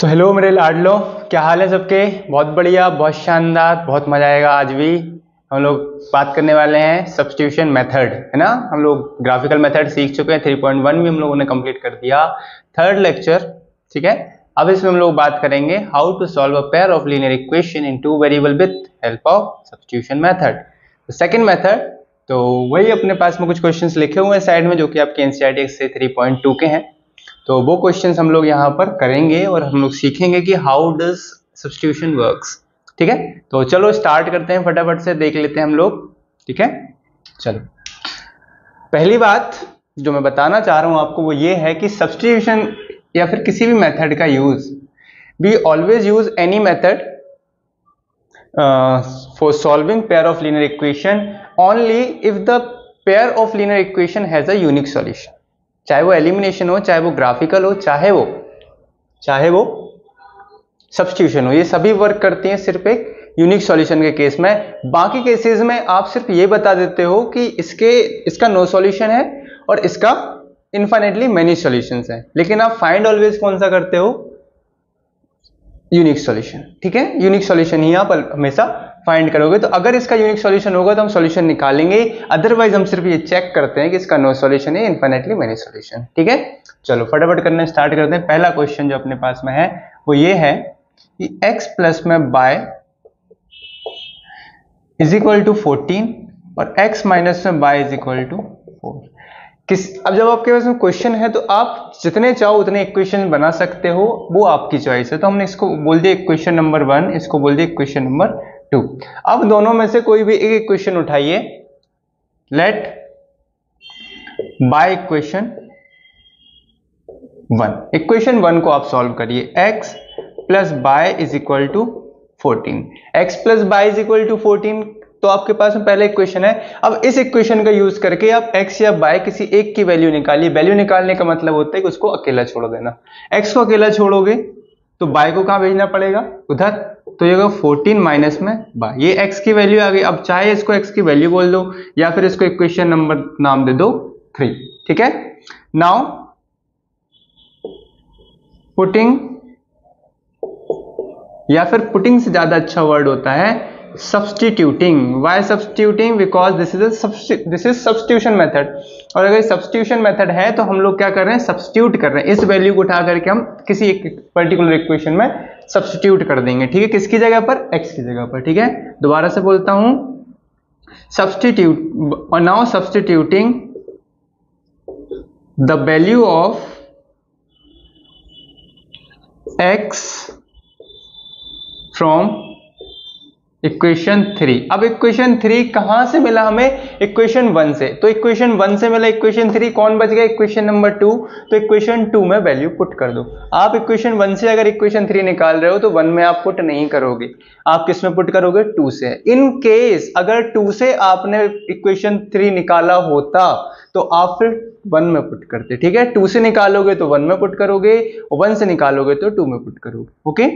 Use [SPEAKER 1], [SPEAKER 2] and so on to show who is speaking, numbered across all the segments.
[SPEAKER 1] तो हेलो मेरे लाडलो, क्या हाल है सबके। बहुत बढ़िया, बहुत शानदार, बहुत मजा आएगा। आज भी हम लोग बात करने वाले हैं सब्स्टिट्यूशन मेथड, है ना। हम लोग ग्राफिकल मेथड सीख चुके हैं, 3.1 भी हम लोगों ने कंप्लीट कर दिया, थर्ड लेक्चर, ठीक है। अब इसमें हम लोग बात करेंगे how to solve a pair of linear equation in two variable with help of substitution method. तो सेकंड मेथड, तो वही अपने पास में कुछ क्वेश्चंस लिखे हुए हैं साइड में, जो कि आपके एनसीईआरटी से 3.2 के हैं। तो वो क्वेश्चंस हम लोग यहाँ पर करेंगे और हम लोग सीखेंगे कि हाउ डज सब्स्टिट्यूशन वर्क्स, ठीक है। तो चलो स्टार्ट करते हैं, फटाफट से देख लेते हैं हम लोग, ठीक है। चलो, पहली बात जो मैं बताना चाह रहा हूँ आपको वो ये है कि सब्स्टिट्यूशन या फिर किसी भी मेथड का use, we always use any method for solving pair of linear equation only if the pair of linear equation has a unique solution. चाहे वो एलिमिनेशन हो, चाहे वो ग्राफिकल हो, चाहे वो सब्स्टिट्यूशन हो, ये सभी वर्क करती हैं सिर्फ एक यूनिक सॉल्यूशन के केस में। बाकी केसेस में आप सिर्फ ये बता देते हो कि इसका नो सॉल्यूशन है और इसका इनफाइनाइटली मेनी सॉल्यूशंस हैं, लेकिन आप फाइंड ऑलवेज कौन सा करते हो, यूनिक सॉल्यूशन, ठीक है। यूनिक सॉल्यूशन ही आप हमेशा फाइंड करोगे। तो अगर इसका यूनिक सॉल्यूशन होगा तो हम सॉल्यूशन निकालेंगे, अदरवाइज हम सिर्फ ये चेक करते हैं कि इसका नो सॉल्यूशन है, इनफाइनाइटली मेनी सॉल्यूशन, ठीक है। चलो फटाफट करना स्टार्ट करते हैं। पहला क्वेश्चन जो अपने पास में है वो ये है कि x प्लस में y इज इक्वल टू 14 और x माइनस में y इज इक्वल टू 4। अब जब आपके पास में क्वेश्चन है तो आप जितने चाहो उतने इक्वेशन बना सकते हो, वो आपकी चॉइस है। तो हमने इसको बोल दिया इक्वेशन नंबर 1, इसको बोल दिया इक्वेशन नंबर 2। अब दोनों में से कोई भी एक इक्वेशन उठाइए, लेट बाय इक्वेशन 1, इक्वेशन 1 को आप सॉल्व करिए। x plus y is equal to 14, x plus y is equal to 14, तो आपके पास में पहला इक्वेशन है। अब इस इक्वेशन का यूज करके आप x या y किसी एक की वैल्यू निकालिए। वैल्यू निकालने का मतलब होता है कि उसको अकेला छोड़ देना। x को अकेला छोड़ोगे तो y को कहां भेजना पड़ेगा, उधर। तो ये 14 माइनस में y, ये x की वैल्यू आ गई। अब चाहे इसको x की वैल्यू बोल दो या फिर इसको इक्वेशन नंबर नाम दे दो 3, ठीक है। नाउ पुटिंग, या फिर पुटिंग से ज्यादा अच्छा वर्ड होता है substituting। why substituting? because this is substitution method। और अगर substitution method है तो हम लोग क्या कर रहे हैं, substitute कर रहे हैं। इस वैल्यू को उठा करके हम किसी एक पर्टिकुलर इक्वेशन में substitute कर देंगे, ठीक है। किसकी जगह पर, x की जगह पर, ठीक है। दोबारा से बोलता हूं, substitute, now substituting the value of x from equation 3। अब इक्वेशन 3 कहां से मिला हमें, इक्वेशन 1 से। तो इक्वेशन 1 से मिला इक्वेशन 3, कौन बच गया, इक्वेशन नंबर 2। तो इक्वेशन 2 में वैल्यू पुट कर दो। आप इक्वेशन 1 से अगर इक्वेशन 3 निकाल रहे हो तो 1 में आप पुट नहीं करोगे, आप किस में पुट करोगे, 2 से। इन केस अगर 2 से आपने इक्वेशन 3 निकाला होता तो आप फिर 1 में पुट करते, ठीक है। 2 से निकालोगे तो 1 में पुट करोगे, और 1 से निकालोगे तो 2 में पुट करोगे, okay.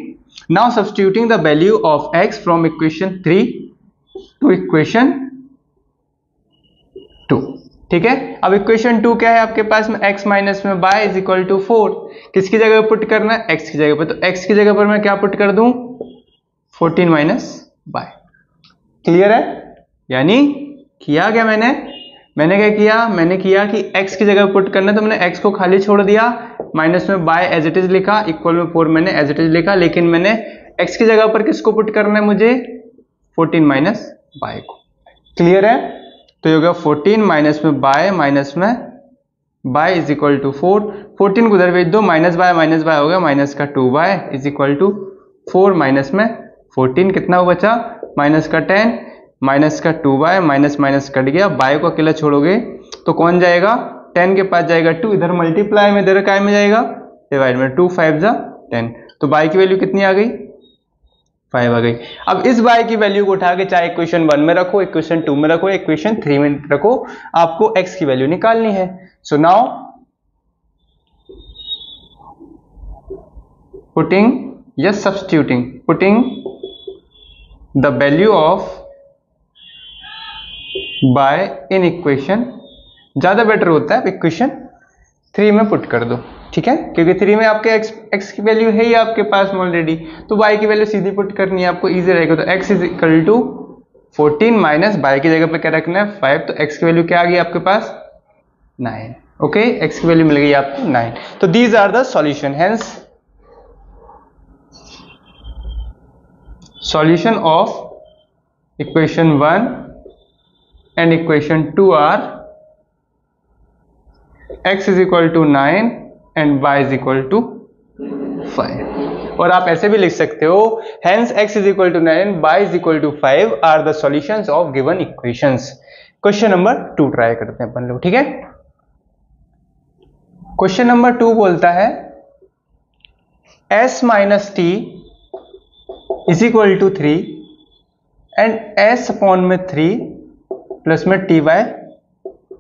[SPEAKER 1] Now substituting the value of x from equation 3 to equation 2, ठीक है। अब इक्वेशन 2 क्या है आपके पास में, x माइनस में y इज इक्वल टू 4। किसकी जगह पुट करना है, x की जगह पर। तो x की जगह पर मैं क्या पुट कर दूं, 14 माइनस y। क्लियर है, यानी किया क्या मैंने क्या किया, मैंने किया कि x की जगह पुट करना, तो मैंने x को खाली छोड़ दिया, माइनस में y एज इट इज लिखा, इक्वल में 4 मैंने एज इट इज लिखा, लेकिन मैंने x की जगह पर किसको पुट करना है, मुझे 14 माइनस y को। क्लियर है, तो ये होगा 14 माइनस में y इज इक्वल टू 4। 14 को उधर भेज दो, माइनस y हो गया, माइनस का 2y is equal to 4 minus में 14, कितना बचा, माइनस का 10, माइनस का 2y, माइनस माइनस कट गया, y को अकेला छोड़ोगे तो कौन जाएगा, 10 के पास जाएगा 2, इधर मल्टीप्लाई में, इधर काय में जाएगा, डिवाइड में, 2 5 जा 10। तो y की वैल्यू कितनी आ गई, 5 आ गई। अब इस y की वैल्यू को उठा के चाहे इक्वेशन 1 में रखो, इक्वेशन 2 में रखो, इक्वेशन 3 में रखो, आपको x की वैल्यू निकालनी है। सो नाउ पुटिंग या substituting, putting the value of y in equation, ज्यादा बेटर होता है इक्वेशन 3 में पुट कर दो, ठीक है, क्योंकि 3 में आपके x की वैल्यू है ही आपके पास ऑलरेडी, तो y की वैल्यू सीधी पुट करनी है आपको, इजी रहेगा। तो x is equal to 14 minus y की जगह पे क्या रखना है 5, तो x की वैल्यू क्या आ गई आपके पास 9। ओके, x की वैल्यू मिल गई आपको 9। तो these are the solution, hence solution of equation 1 and equation 2 are x is equal to 9 and y is equal to 5। और आप ऐसे भी लिख सकते हो, hence x is equal to 9 y is equal to 5 are the solutions of given equations. Question number 2 try करते हैं अपन लोग, ठीक है। क्वेश्चन नंबर 2 बोलता है s minus t is equal to 3 and s upon में 3 प्लस में t बाय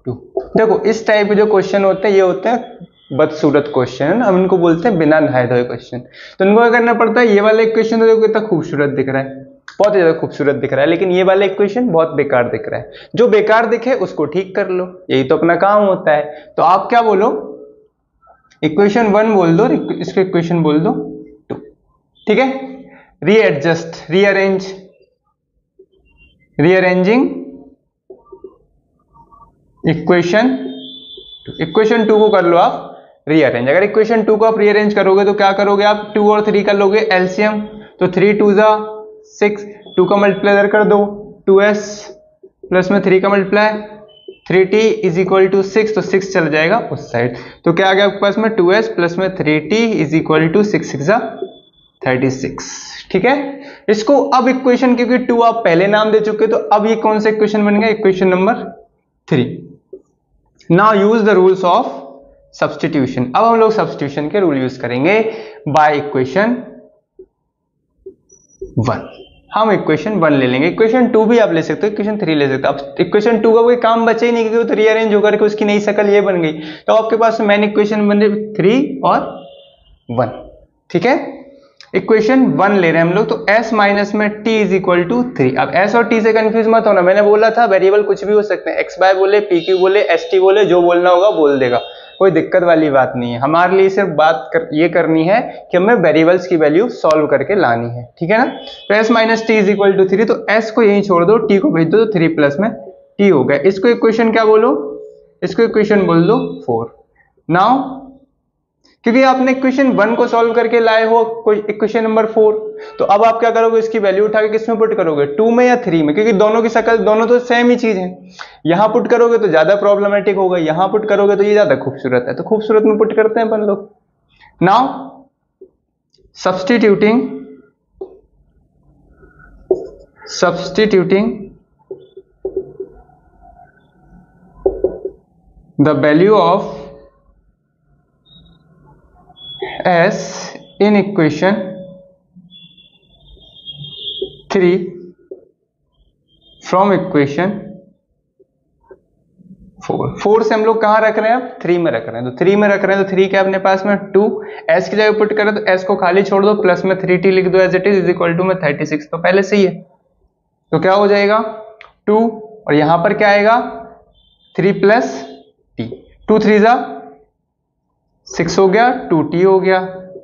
[SPEAKER 1] 2। देखो इस टाइप के जो क्वेश्चन होते हैं ये होते हैं बदसूरत क्वेश्चन, हम इनको बोलते हैं बिना नहाए धोए क्वेश्चन। तो इनको क्या करना पड़ता है, ये वाला इक्वेशन तो देखो कितना खूबसूरत दिख रहा है, बहुत ही ज्यादा खूबसूरत दिख रहा है, लेकिन ये वाला इक्वेशन बहुत बेकार दिख रहा है। जो बेकार दिखे उसको ठीक कर लो, यही तो अपना काम होता है। तो आप क्या बोलो, इक्वेशन 1 बोल दो, इसको इक्वेशन बोल दो 2, ठीक है। रीएडजस्ट, रीअरेंजिंग इक्वेशन 2 को कर लो आप रीअरेंज। अगर इक्वेशन 2 को आप रीअरेंज करोगे तो क्या करोगे आप, 2 और 3 कर लोगे एलसीएम, तो 3 2 जा 6, 2 का मल्टीप्लाई कर दो 2s प्लस में 3 का multiply 3t is equal to 6, तो 6 चल जाएगा उस साइड। तो क्या आ गया आपके पास में 2s प्लस में 3t इज इक्वल टू 6 6 जा 36, ठीक है। इसको अब इक्वेशन, क्योंकि 2 आप पहले नाम दे चुके, तो अब ये कौन सा इक्वेशन बन गया, equation number 3। Now use the rules of substitution. अब हम लोग सब्स्टिट्यूशन के रूल यूज करेंगे बाय इक्वेशन 1। हम इक्वेशन 1 ले लेंगे, इक्वेशन 2 भी आप ले सकते हो, इक्वेशन 3 ले सकते हो। अब इक्वेशन 2 का कोई काम बचे ही नहीं, क्योंकि तो रीअरेंज होकर के उसकी नई शक्ल ये बन गई। तो आपके पास मेन इक्वेशन बन रही 3 और 1, ठीक है। इक्वेशन 1 ले रहे हैं हम लोग, तो s माइनस में t इज इक्वल टू 3। अब s और t से कंफ्यूज मत होना, मैंने बोला था वेरिएबल कुछ भी हो सकते हैं, x बाय बोले, pq बोले, st बोले, जो बोलना होगा बोल देगा, कोई दिक्कत वाली बात नहीं है। हमारे लिए सिर्फ ये करनी है कि हमें वेरिएबल्स की वैल्यू सॉल्व करके लानी है, ठीक है ना। तो s minus t is equal to 3, तो s को यहीं छोड़ दो, t को भेज दो, तो 3 प्लस में t हो गया। इसको इक्वेशन क्या बोलो, इसको इक्वेशन बोल दो 4। नाउ क्योंकि आपने इक्वेशन 1 को सॉल्व करके लाए हो कोई इक्वेशन नंबर 4, तो अब आप क्या करोगे, इसकी वैल्यू उठा के किस में पुट करोगे, 2 में या 3 में, क्योंकि दोनों की शक्ल, दोनों तो सेम ही चीज है। यहां पुट करोगे तो ज्यादा प्रॉब्लमेटिक होगा, यहां पुट करोगे तो ये ज्यादा खूबसूरत है, तो खूबसूरत में पुट करते हैं अपन लोग। Now substituting the value of s in equation 3 from equation 4 से हम लोग कहां रख रहे हैं, अब 3 में रख रहे हैं। तो 3 में रख रहे हैं, तो 3 क्या अपने पास में 2, s की जगह पुट करें तो s को खाली छोड़ दो, प्लस में 3t लिख दो as it is equal to में 36, तो पहले से ही है। तो क्या हो जाएगा 2, और यहां पर क्या आएगा 3 प्लस t, 2 3 जा 6 हो गया, 2t हो गया,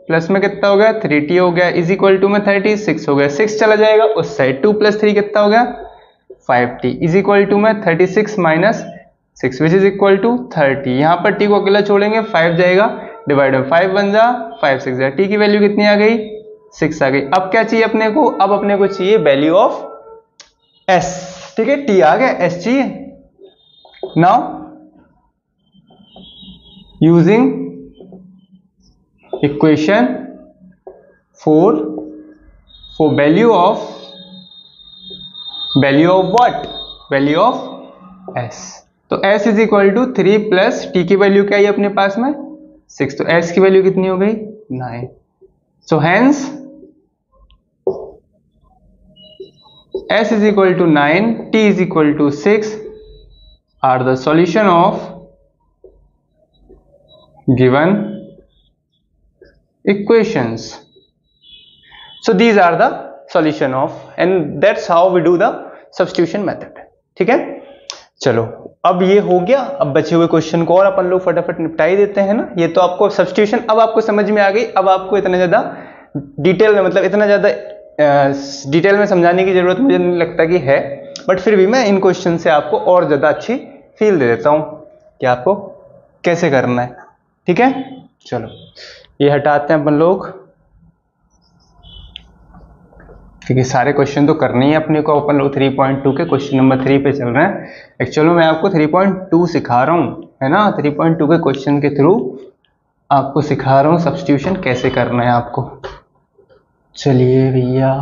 [SPEAKER 1] प्लस में कितना हो गया 3t हो गया, इज इक्वल टू में 36 हो गया, 6 चला जाएगा उस साइड, 2 प्लस 3 कितना हो गया 5t इज इक्वल टू में 36 minus 6 which is equal to 30। यहां पर t को अकेला छोड़ेंगे, 5 जाएगा डिवाइड में 5 1 जा 5 6 जा, t की वैल्यू कितनी आ गई 6 आ गई। अब क्या चाहिए अपने को, अब अपने को चाहिए वैल्यू ऑफ s, ठीक है, t आ गया, s चाहिए। Now using equation 4 for value of what, value of s, तो s is equal to 3 plus t की वैल्यू क्या है अपने पास में 6, तो s की वैल्यू कितनी हो गई 9। So hence s is equal to 9, t is equal to 6 are the solution of given equations. So these are the solution of, and that's how we do the substitution method, ठीक है। चलो अब ये हो गया, अब बचे हुए क्वेश्चन को और अपन लोग फटाफट निपटा ही देते हैं ना। ये तो आपको सब्स्टिट्यूशन अब आपको समझ में आ गई, अब आपको इतना ज्यादा डिटेल में, मतलब इतना ज्यादा डिटेल में समझाने की जरूरत मुझे नहीं लगता कि है, बट फिर भी मैं इन क्वेश्चन से आपको और ज्यादा अच्छी फील दे देता हूं कि आपको कैसे करना है। ठीक है, चलो ये हटाते हैं अपन लोग, क्योंकि सारे क्वेश्चन तो करने ही अपने को। अपन लोग 3.2 के क्वेश्चन नंबर 3 पे चल रहे हैं। एक्चुअली मैं आपको 3.2 सिखा रहा हूँ, है ना। 3.2 के क्वेश्चन के थ्रू आपको सिखा रहा हूँ सब्स्टिट्यूशन कैसे करना है आपको। चलिए भैया,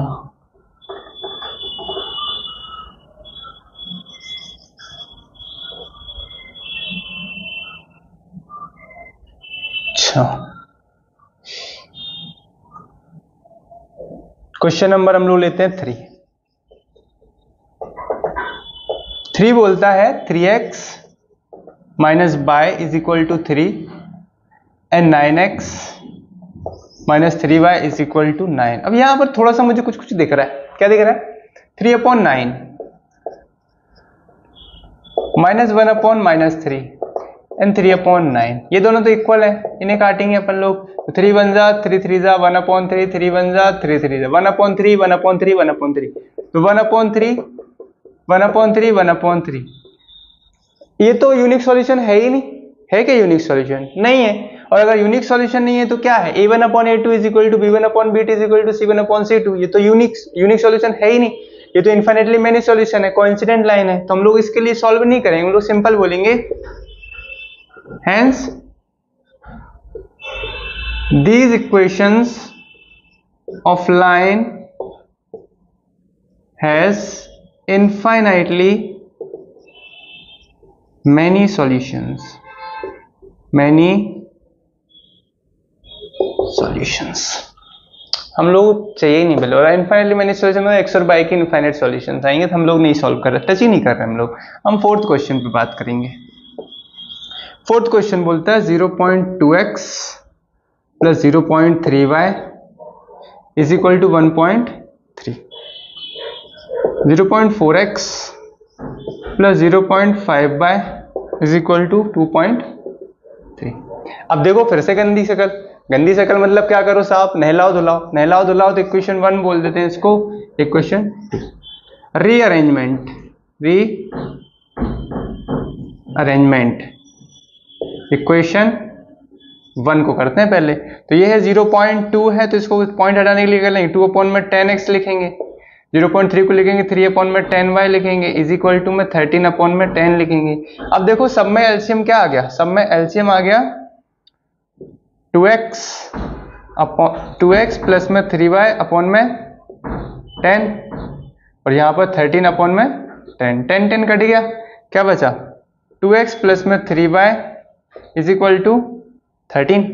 [SPEAKER 1] अच्छा क्वेश्चन नंबर हम लोग लेते हैं 3 बोलता है 3x minus y is equal to 3 and 9x minus 3y is equal to 9। अब यहां पर थोड़ा सा मुझे कुछ कुछ दिख रहा है। क्या दिख रहा है? 3/9 माइनस 1/-3 एंड 3/9, ये दोनों तो इक्वल है, इन्हें काटेंगे अपन लोग। 3 1 जा 3 3 जा 1/3, 3 1 जा 3 3 जा 1/3 1/3 1/3, तो 1/3 1/3 1/3। ये तो यूनिक सॉल्यूशन है ही नहीं, है क्या यूनिक सॉल्यूशन? नहीं है। और अगर यूनिक सॉल्यूशन नहीं है तो क्या है? a1/a2 is equal to b1/b2 is equal to c1/c2। ये तो यूनिक सॉल्यूशन है ही नहीं, ये तो इनफाइनाइटली मेनी सॉल्यूशन है, कोइंसिडेंट लाइन है। तो हम लोग इसके लिए सॉल्व नहीं करेंगे, हम लोग सिंपल बोलेंगे hence these equations of line has infinitely many solutions, many solutions। हम लोग चाहिए ही नहीं बोले, और इनफाइनाइटली मैनी सॉल्यूशन में x और y के इनफाइनाइट सॉल्यूशंस आएंगे, तो हम लोग नहीं सॉल्व कर रहे, टच ही नहीं कर रहे हम लोग। हम फोर्थ क्वेश्चन पे बात करेंगे। फोर्थ क्वेश्चन बोलता है 0.2x plus 0.3y is equal to 1.3, 0.4x plus 0.5y is equal to 2.3। अब देखो फिर से गंदी शकल, गंदी शकल मतलब क्या करो साहब, नहलाओ धुलाओ, नहलाओ धुलाओ, तो इक्वेशन 1 बोल देते हैं इसको, इक्वेशन 2 रीअरेंजमेंट, रीअरेंजमेंट इक्वेशन 1 को करते हैं पहले। तो ये है 0.2 है, तो इसको पॉइंट हटाने के लिए कर लेंगे 2/10x लिखेंगे, 0.3 को लिखेंगे 3/10y लिखेंगे, इज इक्वल टू में 13/10 लिखेंगे। अब देखो सब में एलसीएम क्या आ गया, सब में एलसीएम आ गया 2x प्लस में 3y अपॉन में 10, और यहाँ पर 13/10, 10 कट गया, क्या बचा 2x प्लस में 3y इज इक्वल टू 13।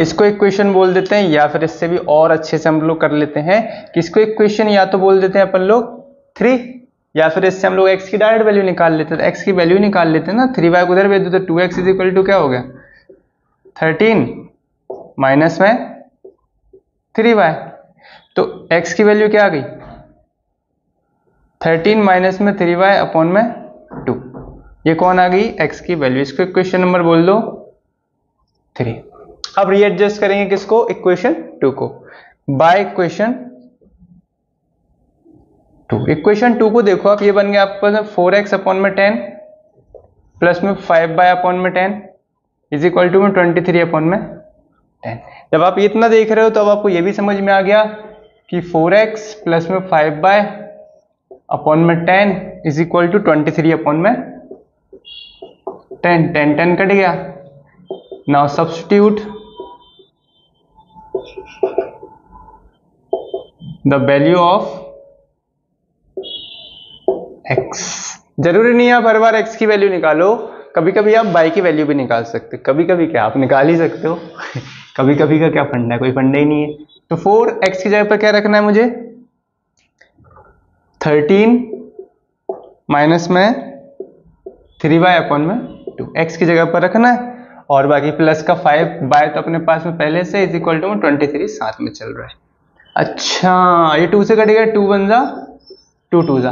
[SPEAKER 1] इसको इक्वेशन बोल देते हैं, या फिर इससे भी और अच्छे से हम लोग कर लेते हैं कि इसको इक्वेशन या तो बोल देते हैं अपन लोग 3, या फिर इससे हम लोग x की डायरेक्ट वैल्यू निकाल लेते हैं। x की वैल्यू निकाल लेते हैं ना, 3y को उधर भेज दो, तो 2x इज इक्वल टू क्या हो गया 13 माइनस में 3y, तो x की वैल्यू क्या आ गई 13 माइनस में 3y अपॉन में 2, ये कौन आ गई x की वैल्यू। इसको इक्वेशन नंबर बोल दो 3। अब रीएडजस्ट करेंगे किसको, इक्वेशन 2 को, बाय इक्वेशन 2। इक्वेशन 2 को देखो आप, ये बन गया आपके पास 4x अपॉन में 10 प्लस में 5y अपॉन में 10 इज इक्वल टू में 23 अपॉन में 10। जब आप इतना देख रहे हो तो अब आपको ये भी समझ में आ गया कि 4x प्लस में 5y अपॉन में 10 इज इक्वल टू 23 अपॉन में 10, 10 कट गया। Now substitute the value of x। जरूरी नहीं है आप हर बार x की वैल्यू निकालो, कभी कभी आप y की वैल्यू भी निकाल सकते, कभी कभी क्या आप निकाल ही सकते हो कभी कभी का क्या फंडा है, कोई फंडा ही नहीं है। तो 4x की जगह पर क्या रखना है मुझे 13 माइनस में 3y अपॉन में 2, x की जगह पर रखना है, और बाकी प्लस का 5y तो अपने पास में पहले से इज इक्वल टू में 23 साथ में चल रहा है। अच्छा ये 2 से कटेगा, 2 1 जा 2 2 जा,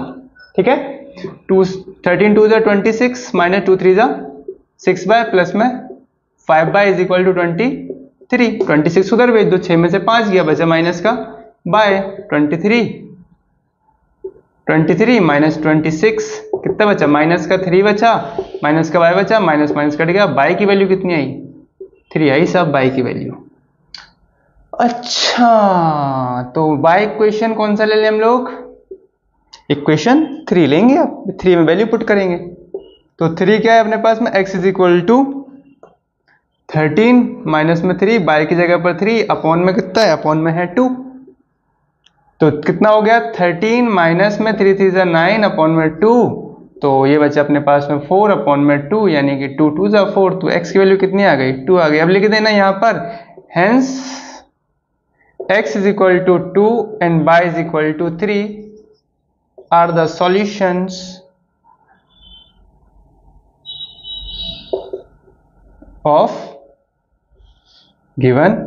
[SPEAKER 1] ठीक है। 2 13 2 26 माइनस 2 3 6 बाय प्लस में 5 बाय इज इक्वल टू 23। 26 उधर भेज दो, 6 में से 5 गया, बचा माइनस का बाय 23 माइनस 26 कितना बचा, माइनस का 3 बचा, माइनस का y बचा, माइनस माइनस कट गया, y की वैल्यू कितनी आई, 3 आई साहब y की वैल्यू। अच्छा तो y इक्वेशन कौन सा ले लें हम लोग, इक्वेशन 3 लेंगे, आप 3 में वैल्यू पुट करेंगे। तो 3 क्या है अपने पास में, x is equal to 13 minus में 3, y की जगह पर 3 अपॉन में कितना है, अपॉन में है 2, तो कितना हो गया 13 माइनस में 3 3 9 अपॉन में 2, तो ये बचा अपने पास में 4 अपॉन में 2 यानी कि 2 2 4, तो x की वैल्यू कितनी आ गई, 2 आ गई। अब लिख देना यहाँ पर hence x is equal to 2 and y is equal to 3 are the solutions of given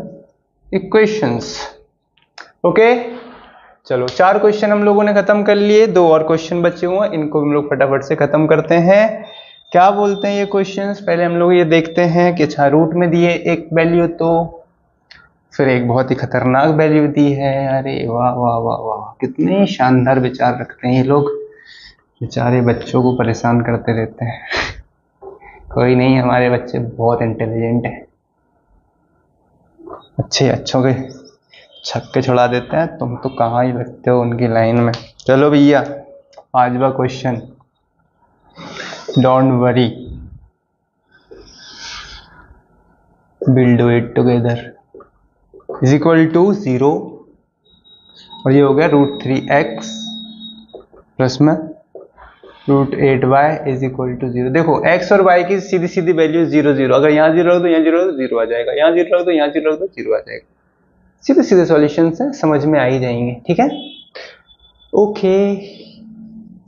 [SPEAKER 1] equations. Okay चलो 4 क्वेश्चन हम लोगों ने खत्म कर लिए, 2 और क्वेश्चन बचे हुए हैं, इनको हम लोग फटाफट से खत्म करते हैं। क्या बोलते हैं ये क्वेश्चंस, पहले हम लोग ये देखते हैं कि अच्छा रूट में दिए एक वैल्यू, तो फिर एक बहुत ही खतरनाक वैल्यू दी है। अरे वाह वाह वाह वाह, कितने शानदार विचार रखते हैं ये लोग, बेचारे बच्चों को परेशान करते रहते हैं। कोई नहीं, हमारे बच्चे बहुत इंटेलिजेंट हैं, अच्छों के छक्के छुड़ा देते हैं, तुम तो कहाँ ही लगते हो उनकी लाइन में। चलो भैया 5वां question, don't worry will do it together is equal to 0 और ये हो गया √3x प्लस में √8y इज इक्वल टू 0। देखो x और y की सीधी सीधी वैल्यू 0 0, अगर यहाँ 0 रख दो यहाँ 0 रख दो 0 आ जाएगा, यहाँ 0 रख दो यहाँ 0 रख दो 0 आ जाएगा, सीधे सीधे सॉल्यूशन से समझ में आ ही जाएंगे। ठीक है ओके,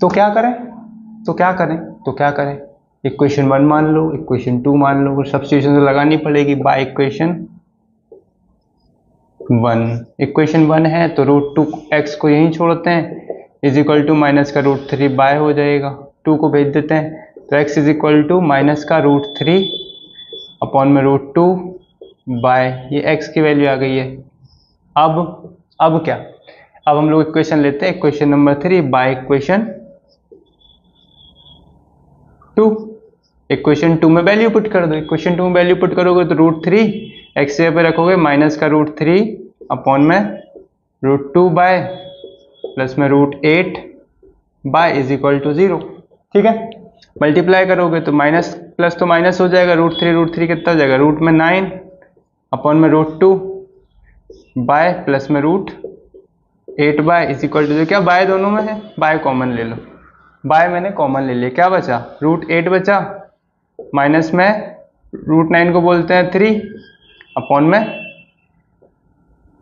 [SPEAKER 1] तो क्या करें, इक्वेशन 1 मान लो, इक्वेशन 2 मान लो, सब्स्टिट्यूशन तो लगानी पड़ेगी बाय इक्वेशन 1। इक्वेशन 1 है तो √2x को यहीं छोड़ते हैं, इज इक्वल टू माइनस का √3 बाय हो जाएगा, 2 को भेज देते हैं, तो x is equal to minus का √3 अपॉन में √2 बाय, ये x की वैल्यू आ गई है। अब क्या, अब हम लोग इक्वेशन लेते हैं, equation number 3 by equation 2। Equation 2 में वैल्यू पुट कर दो, इक्वेशन 2 में वैल्यू पुट करोगे तो √3 x पे रखोगे माइनस का √3 अपॉन में √2 बाय प्लस में √8 बाय इज इक्वल टू 0। ठीक है, मल्टीप्लाई करोगे तो माइनस प्लस तो माइनस हो जाएगा, √3 कितना हो जाएगा, रूट में 9 अपॉन में √2 बाय प्लस में √8 बाय इज इक्वल टू, क्या बाय दोनों में है, बाय कॉमन ले लो, बाय मैंने कॉमन ले लिया, क्या बचा √8 बचा, माइनस में √9 को बोलते हैं 3 अपॉन में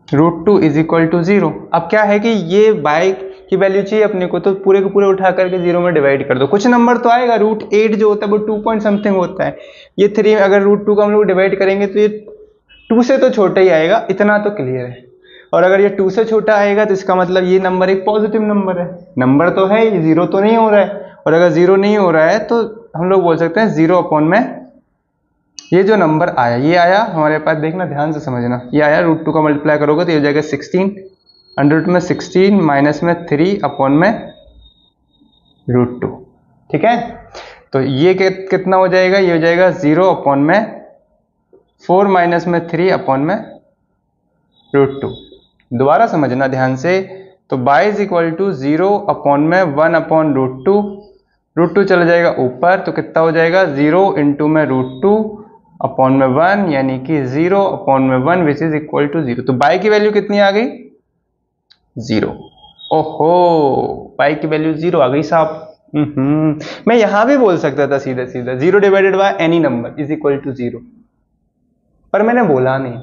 [SPEAKER 1] √2 इज इक्वल टू 0। अब क्या है कि ये बाय की वैल्यू चाहिए अपने को, तो पूरे को पूरे उठा करके 0 में डिवाइड कर दो, कुछ नंबर तो आएगा, √8 जो होता है वो 2 पॉइंट समथिंग होता है, ये 3 अगर √2 को हम लोग डिवाइड करेंगे तो ये 2 से तो छोटा ही आएगा, इतना तो क्लियर है। और अगर ये 2 से छोटा आएगा तो इसका मतलब ये नंबर एक पॉजिटिव नंबर है, नंबर तो है, 0 तो नहीं हो रहा है, और अगर 0 नहीं हो रहा है तो हम लोग बोल सकते हैं 0 अपॉन में ये जो नंबर आया, ये आया हमारे पास, देखना ध्यान से समझना, ये आया √2 का मल्टीप्लाई करोगे तो ये हो जाएगा 16, अंडर रूट में 16 माइनस में 3 अपॉन में √2। ठीक है, तो ये कितना हो जाएगा, ये हो जाएगा 0 अपॉन में 4 माइनस में 3 अपॉन में √2। दोबारा समझना ध्यान से, तो y is equal to 0 upon में 1 अपॉन √2 चला जाएगा ऊपर, तो कितना हो जाएगा 0 इंटू में √2 अपॉन में 1 यानी कि 0 अपॉन में 1 विच इज इक्वल टू 0। तो y की वैल्यू कितनी आ गई, 0। ओहो, y की वैल्यू 0 आ गई साहब। मैं यहां भी बोल सकता था सीधा सीधा 0 divided by any number is equal to 0, पर मैंने बोला नहीं।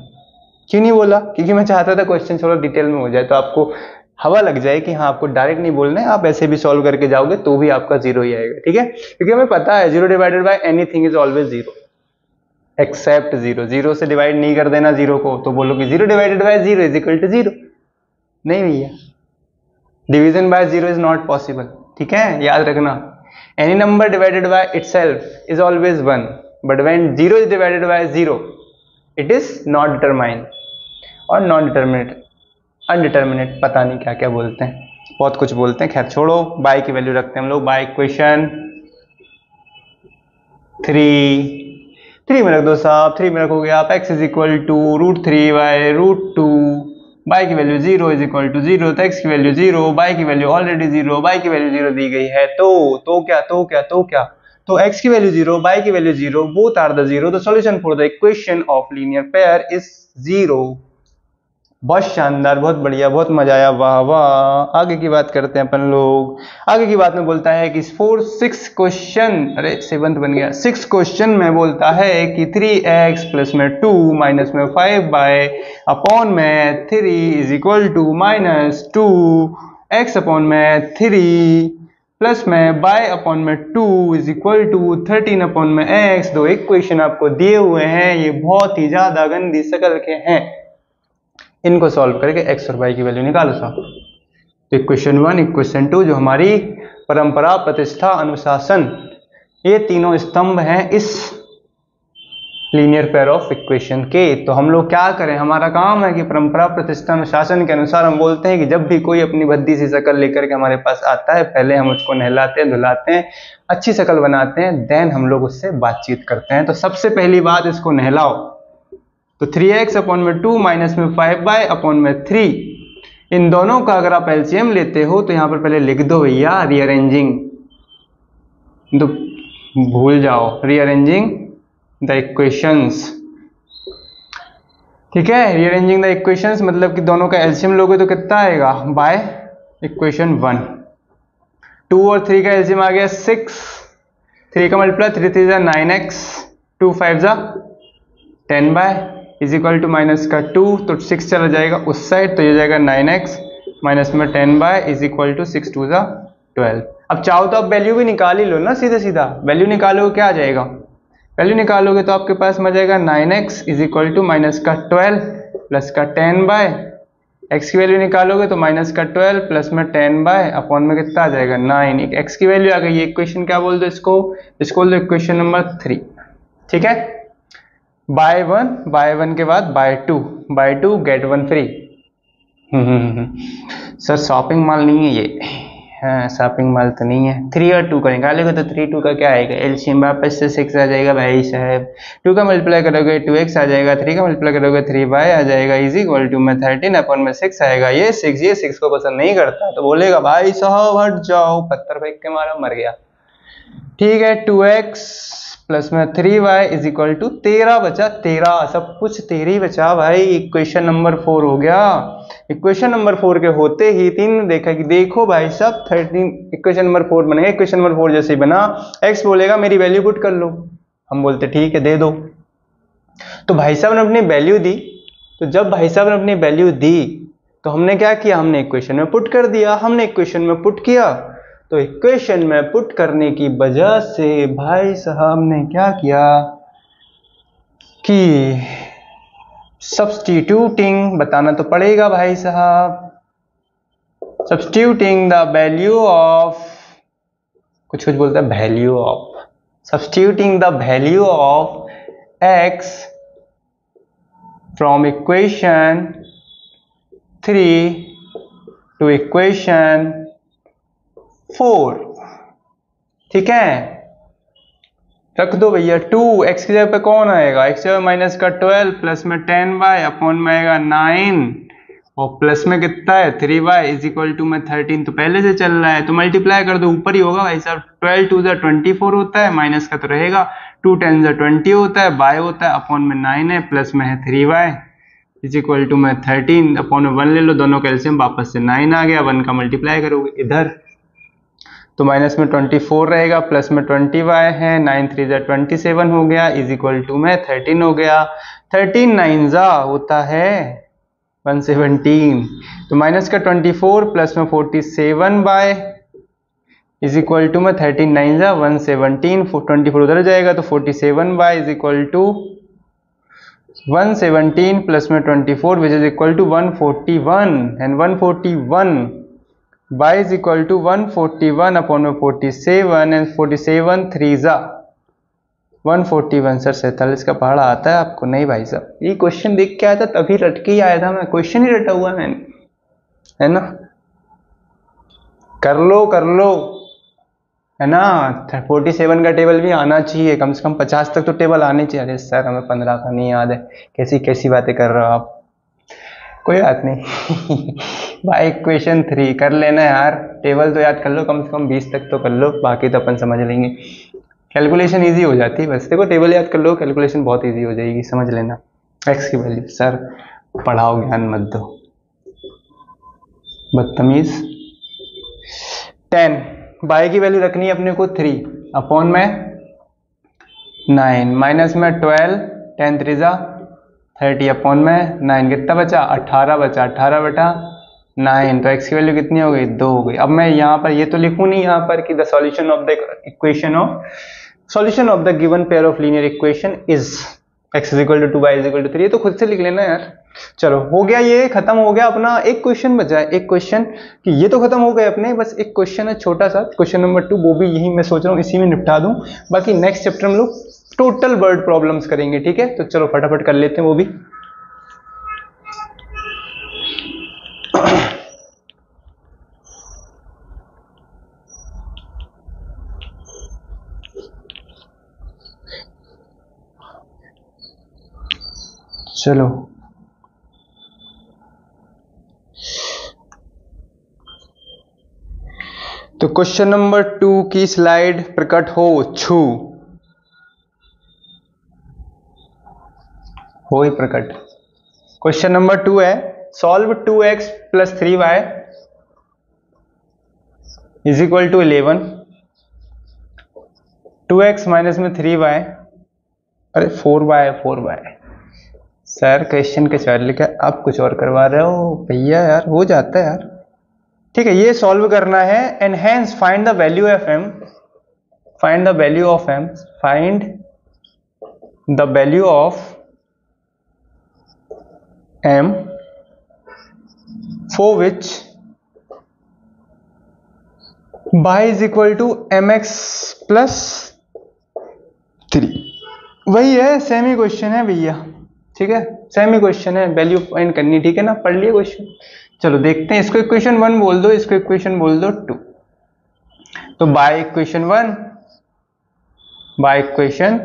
[SPEAKER 1] क्यों नहीं बोला, क्योंकि मैं चाहता था क्वेश्चन थोड़ा डिटेल में हो जाए, तो आपको हवा लग जाए कि हाँ आपको डायरेक्ट नहीं बोलना है, आप ऐसे भी सॉल्व करके जाओगे तो भी आपका 0 ही आएगा। ठीक है, क्योंकि हमें पता है 0 divided by anything is always 0 except 0। 0 से डिवाइड नहीं कर देना 0 को, तो बोलो कि 0 divided by 0 is equal to 0। नहीं भैया, division by 0 is not possible. ठीक है, याद रखना। Any number divided by itself is always 1, but when 0 is divided by 0 it is not determined और नॉन डिटरमिनेट, अनडिटर्मिनेट, पता नहीं क्या क्या बोलते हैं, बहुत कुछ बोलते हैं, खैर छोड़ो। बाय की वैल्यू रखते हैं हम लोग। बाय इक्वेशन 3 में रख दो साहब, 3 में रखोगे आप x is equal to √3/√2, y की वैल्यू 0 इज इक्वल टू 0, तो x की वैल्यू 0, बाय की वैल्यू ऑलरेडी 0, बाय की वैल्यू 0 दी गई है, तो क्या, तो x की वैल्यू 0, बाय की value 0, both are the 0, the solution for the equation of linear pair is 0। बहुत शानदार, बहुत बढ़िया, बहुत मजा आया, वाह वाह। आगे की बात करते हैं अपन लोग। आगे की बात में बोलता है कि 6 क्वेश्चन, अरे 7th बन गया, 6 क्वेश्चन में बोलता है कि 3x प्लस में 2 माइनस में 5 बाय अपॉन में 3 is equal to minus 2x upon में 3 प्लस में बाय अपॉन में 2 इज इक्वल टू 13 अपॉन में x। दो इक्वेशन आपको दिए हुए हैं, ये बहुत ही ज्यादा गंदी शक्ल के हैं, इनको सॉल्व करके x और y की वैल्यू निकालो साहब। तो इक्वेशन 1, इक्वेशन 2 जो हमारी परंपरा, प्रतिष्ठा, अनुशासन, ये तीनों स्तंभ हैं इस लीनियर पेयर ऑफ इक्वेशन के। तो हम लोग क्या करें, हमारा काम है कि परंपरा, प्रतिष्ठा, अनुशासन के अनुसार हम बोलते हैं कि जब भी कोई अपनी भद्दी सी शक्ल लेकर के हमारे पास आता है, पहले हम उसको नहलाते हैं, धुलाते हैं, अच्छी शक्ल बनाते हैं, देन हम लोग उससे बातचीत करते हैं। तो सबसे पहली बात, इसको नहलाओ। तो 3x अपॉन में 2 माइनस में 5 बाय अपॉन में 3, इन दोनों का अगर आप एलसीएम लेते हो तो यहां पर पहले लिख दो भैया रीअरेंजिंग, तो भूल जाओ, रीअरेंजिंग द इक्वेशंस, ठीक है। रीअरेंजिंग द इक्वेशंस मतलब कि दोनों का एलसीएम लोगे तो कितना आएगा, बाय इक्वेशन 1। 2 और 3 का एलसीएम आ गया 6, 3 का मल्टीप्लाई 3 3 जा 9x, 2 5 जा 10 y is equal to minus का 2, तो 6 चला जाएगा उस साइड, तो ये जाएगा 9x माइनस में 10 बाय इज इक्वल टू 6 2 जा 12। अब चाहो तो आप वैल्यू भी निकाल ही लो ना, सीधे सीधा वैल्यू निकालोगे क्या आ जाएगा, वैल्यू निकालोगे तो आपके पास में जाएगा 9x is equal to minus का 12 प्लस का 10 बाय, x की वैल्यू निकालोगे तो माइनस का 12 प्लस में 10 बाय अपॉन में कितना आ जाएगा 9, x की वैल्यू आ गई। ये इक्वेशन क्या बोल दो, इसको बोल दो इक्वेशन नंबर 3, ठीक है। बाय 1 के बाद buy 2 get 1 free. Sir shopping mall नहीं है ये, हाँ शॉपिंग मॉल तो नहीं है। 3 और 2 का निकालोगे तो 3 2 का क्या आएगा, एलसीएम वापस से 6 आ जाएगा भाई साहब, 2 का मल्टीप्लाई करोगे 2x आ जाएगा, 3 का मल्टीप्लाई करोगे 3y आ जाएगा, इज इक्वल टू में 13 अपॉन में 6 आएगा। ये 6 को पसंद नहीं करता तो बोलेगा भाई साहब हट जाओ, पत्थर फेंक के मारा मर गया, ठीक है। 2x प्लस में 3y इज इक्वल टू 13 बचा, 13 सब कुछ 13 ही बचा भाई। इक्वेशन नंबर 4 हो गया। इक्वेशन नंबर 4 के होते ही 3 देखा कि देखो भाई साहब 13, इक्वेशन नंबर 4 बनेगा। इक्वेशन नंबर 4 जैसे ही बना, x बोलेगा मेरी वैल्यू पुट कर लो, हम बोलते ठीक है दे दो। तो भाई साहब ने अपनी वैल्यू दी, तो जब भाई साहब ने अपनी वैल्यू दी तो हमने क्या किया, हमने इक्वेशन में पुट कर दिया। हमने इक्वेशन में पुट किया तो इक्वेशन में पुट करने की वजह से भाई साहब ने क्या किया कि सब्स्टिट्यूटिंग, बताना तो पड़ेगा भाई साहब, सब्स्टिट्यूटिंग द वैल्यू ऑफ, कुछ बोलता है value of, substituting the value of x from equation 3 to equation 4, ठीक है। रख दो भैया 2, x की जगह पे कौन आएगा, x की जगह माइनस का 12 प्लस में 10y अपॉन में आएगा 9 और प्लस में कितना है 3y इज इक्वल टू में 13, तो पहले से चल रहा है तो मल्टीप्लाई कर दो, ऊपर ही होगा भाई साहब। 12 2 जा 24 होता है, माइनस का तो रहेगा, 2 10 जा 20 होता है, y होता है अपॉन में 9 है, प्लस में है 3y इज इक्वल टू में 13 अपॉन में 1 ले लो, दोनों का एलसीएम वापस से 9 आ गया, 1 का मल्टीप्लाई करोगे इधर तो माइनस में 24 रहेगा, प्लस में 20y है, 9 3 जा 27 हो गया, इज इक्वल टू में 13 हो गया। 13 9 जा होता है 117, तो माइनस का 24 प्लस में 47 बाय इज इक्वल टू में 13 9 जा 117, 24 उधर जाएगा तो 47 y is equal to 117 plus में 24 which is equal to 141, and 141 y is equal to 141 upon 47 and 47 3 जा 141। सर 47 का पहाड़ा आता है आपको? नहीं भाई साहब, ये क्वेश्चन देख के आया था तभी रट के ही आया था मैं, क्वेश्चन ही रटा हुआ है मैंने, है ना। कर लो है ना। 47 का टेबल भी आना चाहिए, कम से कम 50 तक तो टेबल आने चाहिए। अरे सर हमें 15 का नहीं याद है, कैसी कैसी बातें कर रहे हो आप। कोई बात नहीं भाई इक्वेशन 3 कर लेना यार, टेबल तो याद कर लो, कम से कम 20 तक तो कर लो, बाकी तो अपन समझ लेंगे। कैलकुलेशन इजी हो जाती है, बस देखो टेबल याद कर लो, कैलकुलेशन बहुत इजी हो जाएगी, समझ लेना। एक्स की वैल्यू, सर पढ़ाओ ज्ञान मत दो, बदतमीज। 10 बाई की वैल्यू रखनी है अपने को 3 अपॉन में 9 माइनस में 12 10 3 जा 30 अपॉन में 9 कितना बचा 18 बचा 18 बटा 9। तो x की वैल्यू कितनी हो गई 2 हो गई। अब मैं यहाँ पर ये तो लिखूँ नहीं यहाँ पर कि the solution of the equation of the given pair of linear equation is x is equal to 2 y is equal to 3, ये तो खुद से लिख लेना यार। चलो हो गया, ये खत्म हो गया अपना। एक क्वेश्चन बचा है, एक क्वेश्चन कि ये तो खत्म हो गए अपने, बस एक क्वेश्चन है छोटा सा, क्वेश्चन नंबर 2, वो भी यही मैं सोच रहा हूँ इसी में निपटा दूं। बाकी नेक्स्ट चैप्टर हम लोग टोटल वर्ड प्रॉब्लम्स करेंगे, ठीक है। तो चलो फटाफट कर लेते हैं वो भी। चलो तो क्वेश्चन नंबर 2 की स्लाइड प्रकट हो छू हो ही प्रकट। क्वेश्चन नंबर 2 है, solve 2x plus 3y is equal to 11, 2x minus में 3y, अरे 4y सर क्वेश्चन के चार लिखा, आप कुछ और करवा रहे हो भैया यार, हो जाता है यार। ठीक है, ये सॉल्व करना है। And hence find the value of m, find the value of m, find the value of m for which y is equal to mx plus 3। वही है, सेम ही क्वेश्चन है भैया, ठीक है, सेम ही क्वेश्चन है, वैल्यू फाइंड करनी, ठीक है ना, पढ़ लिए क्वेश्चन। चलो देखते हैं, इसको इक्वेशन 1 बोल दो, इसको इक्वेशन बोल दो 2। तो by equation 1, by equation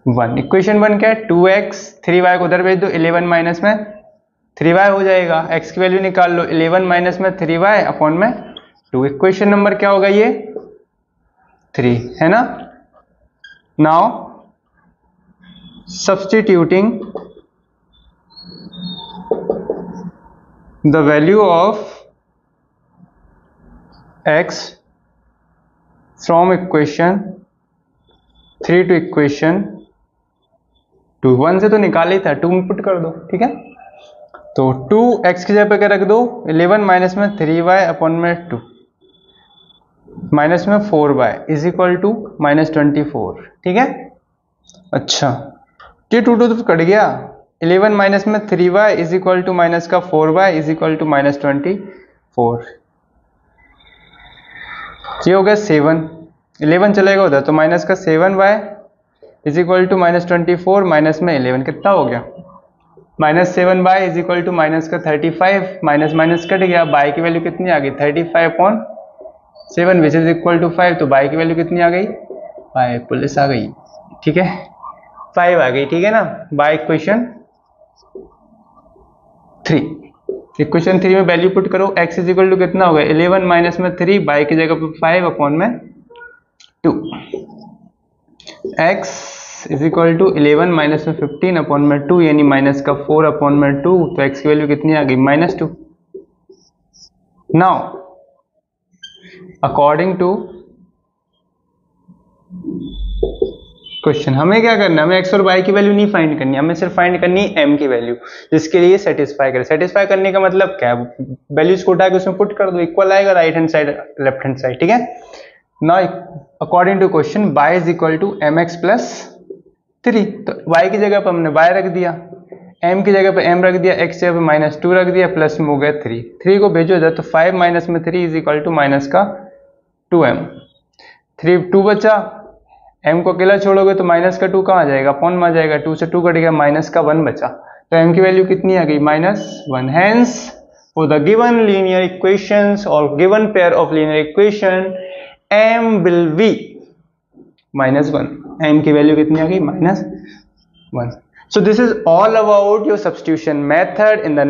[SPEAKER 1] 1, equation 1 क्या है 2x, 3y को उधर भेज दो, 11 माइनस में 3y हो जाएगा, x की वैल्यू निकाल लो, 11 माइनस में 3y अपॉन में 2। इक्वेशन नंबर क्या होगा ये 3, है ना। Now substituting the value of x from equation 3 to equation 2, 1 से तो निकाल ही था, 2 में पुट कर दो, ठीक है। तो 2x की जगह पे क्या रख दो, 11 माइनस में 3y अपॉन में 2 माइनस में 4y is equal to minus 24, ठीक है। अच्छा ये 2 तो कट गया, 11 माइनस में 3y is equal to minus का 4y is equal to minus 24, ये हो गया 7, 11 चलेगा उधर तो माइनस का 7y is equal to minus 24 minus में 11 कितना हो गया minus 7y is equal to minus का 35, माइनस माइनस कट गया, बाई की वैल्यू कितनी आ गई 35 upon 7 which is equal to 5। तो बाई की वैल्यू कितनी आ गई 5, पुलिस आ गई, ठीक है 5 आ गई, ठीक है ना। बाई इक्वेशन 3, इक्वेशन 3 में वैल्यू पुट करो, x इज इक्वल टू कितना होगा 11 माइनस में 3, बाई की जगह पर 5 अपॉन में 2, x is equal to 11 minus में 15 अपॉन में 2 यानी माइनस का 4 अपॉन में 2। तो x की वैल्यू कितनी आ गई -2। नाउ अकॉर्डिंग टू क्वेश्चन हमें क्या करना है, हमें x और y की वैल्यू नहीं फाइंड करनी, हमें सिर्फ फाइंड करनी है m की वैल्यू, जिसके लिए सेटिस्फाई करे। सेटिस्फाई करने का मतलब क्या है, वैल्यूज को उठा के उसमें पुट कर दो, इक्वल आएगा right hand side left hand side, ठीक है। Now according to question y is equal to mx plus 3, तो y की जगह पर हमने y रख दिया, m की जगह पे m रख दिया, x की जगह पे -2 रख दिया, प्लस में हो गया 3, 3 को भेजो इधर तो 5 माइनस में 3 इज इक्वल टू माइनस का 2m, 2 बचा, m को अकेला छोड़ोगे तो माइनस का 2 कहाँ आ जाएगा, अपॉन में आ जाएगा, 2 से 2 कट गया, माइनस का 1 बचा, तो m की वैल्यू कितनी आ गई, -1। Hence for the given linear equations और given pair of linear equation m will be -1, m की वैल्यू कितनी आ गई, -1। So this is all about your substitution method. In the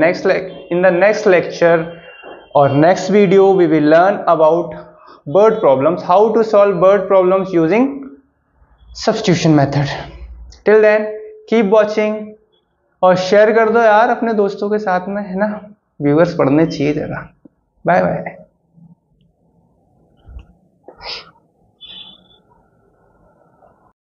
[SPEAKER 1] next lecture or next video we will learn about bird problems, how to solve bird problems using substitution method. Till then keep watching और share कर दो यार अपने दोस्तों के साथ में, है ना, व्यूअर्स पढ़ने चाहिए जरा। Bye bye.